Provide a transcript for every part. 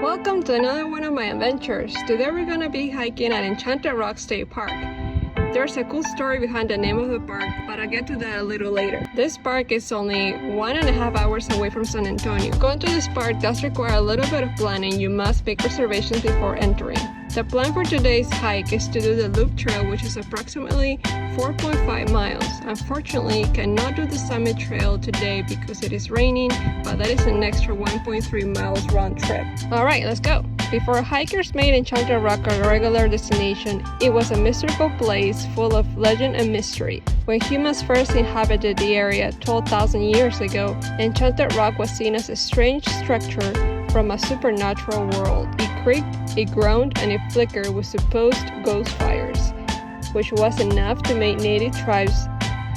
Welcome to another one of my adventures. Today we're gonna be hiking at Enchanted Rock State Park. There's a cool story behind the name of the park, but I'll get to that a little later. This park is only 1.5 hours away from San Antonio. Going to this park does require a little bit of planning. You must make reservations before entering. The plan for today's hike is to do the Loop Trail, which is approximately 4.5 miles. Unfortunately, cannot do the Summit Trail today because it is raining, but that is an extra 1.3 miles round trip. Alright, let's go! Before hikers made Enchanted Rock a regular destination, it was a mystical place full of legend and mystery. When humans first inhabited the area 12,000 years ago, Enchanted Rock was seen as a strange structure from a supernatural world. It creaked, it groaned, and it flickered with supposed ghost fires, which was enough to make native tribes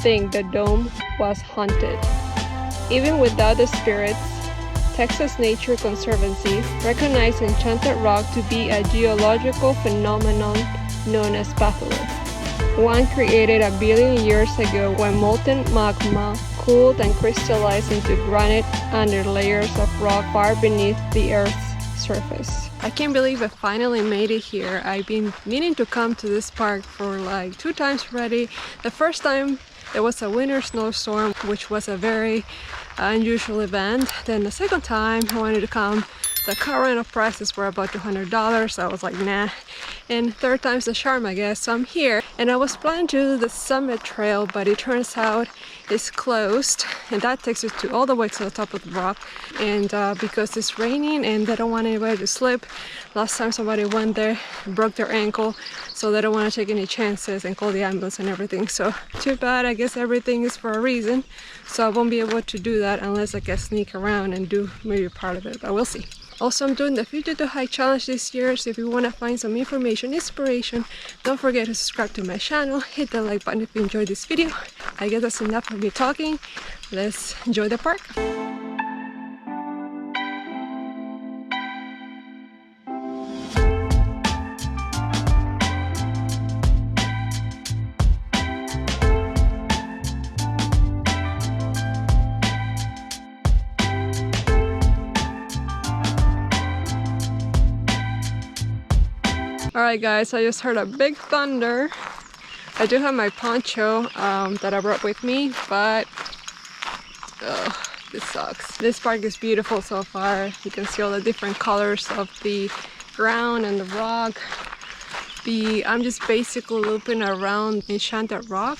think the dome was haunted. Even without the spirits, Texas Nature Conservancy recognized Enchanted Rock to be a geological phenomenon known as batholith, one created a billion years ago when molten magma cooled and crystallized into granite under layers of rock far beneath the Earth's surface. I can't believe I finally made it here. I've been meaning to come to this park for like 2 times already. The first time there was a winter snowstorm, which was a very unusual event. Then the second time I wanted to come, the car rental prices were about $200, so I was like nah. And third time's the charm, I guess. So I'm here, and I was planning to do the Summit Trail, but it turns out it's closed, and that takes you to all the way to the top of the rock. And because it's raining and they don't want anybody to slip, last time somebody went there, broke their ankle, so they don't want to take any chances and call the ambulance and everything. So too bad. I guess everything is for a reason, so I won't be able to do that unless I can sneak around and do maybe part of it, but we'll see. Also, I'm doing the 52 Hike Challenge this year, so if you want to find some information, inspiration, don't forget to subscribe to my channel, hit the like button if you enjoyed this video. I guess that's enough of me talking. Let's enjoy the park. Alright guys, I just heard a big thunder. I do have my poncho that I brought with me, but this sucks. This park is beautiful so far. You can see all the different colors of the ground and the rock. I'm just basically looping around Enchanted Rock.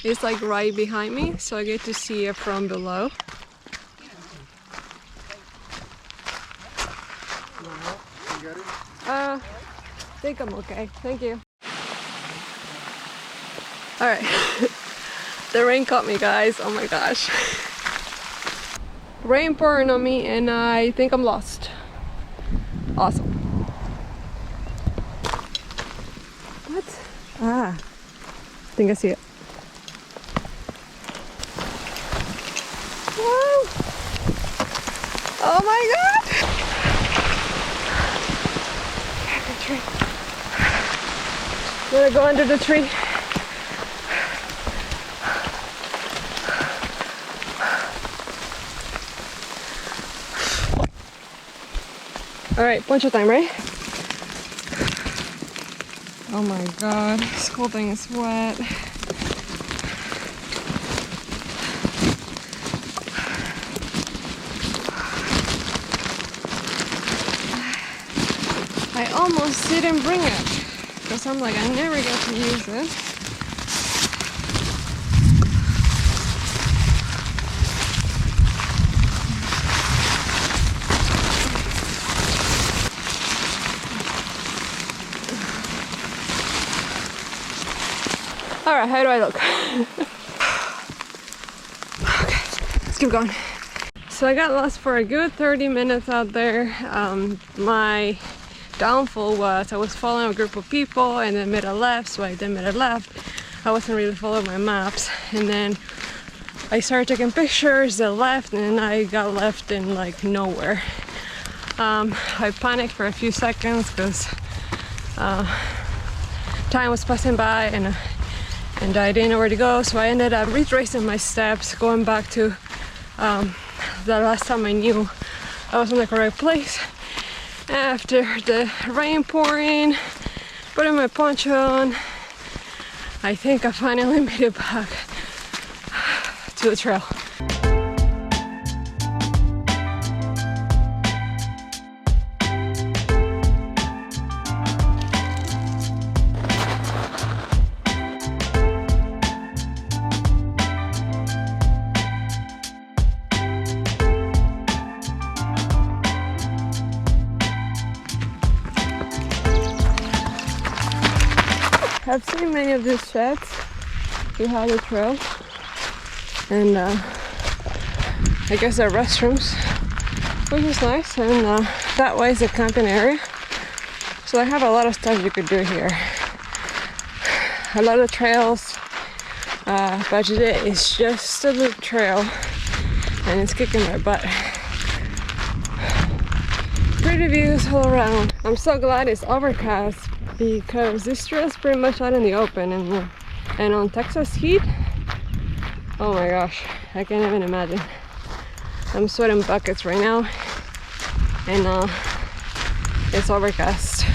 It's like right behind me, so I get to see it from below. I think I'm okay. Thank you. Alright. The rain caught me, guys. Oh my gosh. Rain pouring on me and I think I'm lost. Awesome. What? Ah. I think I see it. Whoa! Oh my god! Tree. I'm gonna go under the tree. Alright, poncho time, right? Oh my god, this whole thing is wet. I almost didn't bring it because I'm like, I never get to use it. Alright, how do I look? Okay, let's keep going. So I got lost for a good 30 minutes out there. My downfall was I was following a group of people and then made a left, so I then made a left. I wasn't really following my maps, and then I started taking pictures, I left, and then I got left in like nowhere. I panicked for a few seconds because time was passing by and I didn't know where to go, so I ended up retracing my steps, going back to the last time I knew I was in the correct place. After the rain pouring, putting my poncho on, I think I finally made it back to the trail. I've seen many of these sheds behind the trail, and I guess they're restrooms, which is nice, and that way is a camping area, so they have a lot of stuff you could do here. A lot of trails, but today is just a loop trail, and it's kicking my butt. Pretty views all around. I'm so glad it's overcast, because this trail is pretty much out in the open, and on Texas heat, oh my gosh, I can't even imagine. I'm sweating buckets right now, and it's overcast.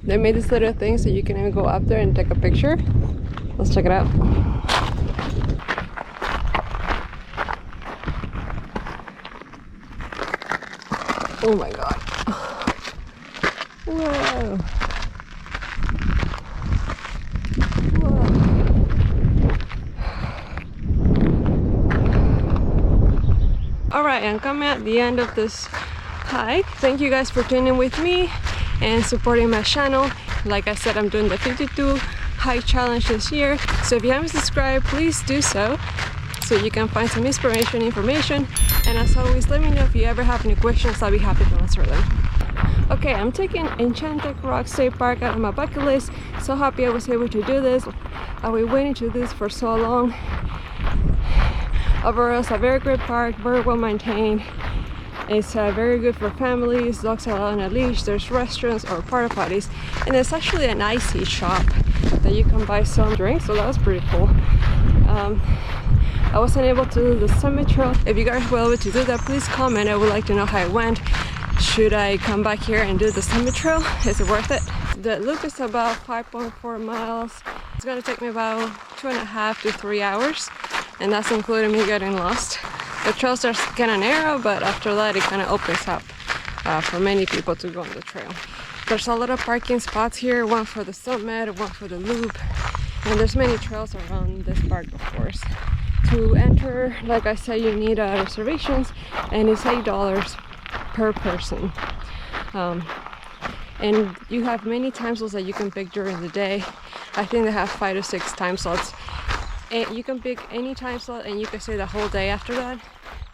They made this little thing so you can even go up there and take a picture. Let's check it out. Oh my god. Whoa. Whoa. Alright, I'm coming at the end of this hike. Thank you guys for tuning with me and supporting my channel. Like I said, I'm doing the 52 hike challenge this year, so if you haven't subscribed, please do so you can find some information, and as always, let me know if you ever have any questions. I'll be happy to answer them. Okay, I'm taking Enchanted Rock State Park out of my bucket list. So happy I was able to do this. I've been waiting to do this for so long. Overall, it's a very great park, very well maintained. It's very good for families, dogs are on a leash, there's restaurants or porta potties, and there's actually an icy shop that you can buy some drinks, so that was pretty cool. I wasn't able to do the summit trail. If you guys were able to do that, please comment. I would like to know how it went. Should I come back here and do the summit trail? Is it worth it? The loop is about 5.4 miles. It's gonna take me about 2.5 to 3 hours, and that's including me getting lost. The trails are kind of narrow, but after that it kind of opens up for many people to go on the trail. There's a lot of parking spots here, one for the summit, one for the loop, and there's many trails around this park, of course. To enter, like I said, you need reservations, and it's $8 per person. And you have many time slots that you can pick during the day. I think they have 5 to 6 time slots. And you can pick any time slot and you can stay the whole day after that.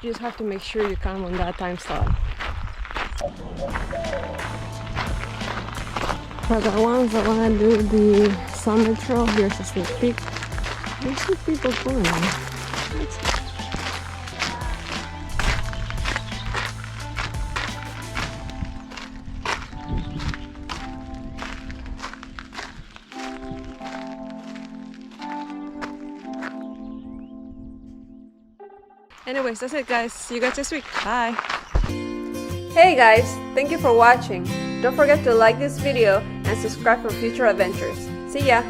You just have to make sure you come on that time slot. For the ones that want to do the summit trail, here's a sneak peek. There's some people going on. Anyways, that's it guys. See you guys this week. Bye. Hey guys, thank you for watching. Don't forget to like this video and subscribe for future adventures. See ya!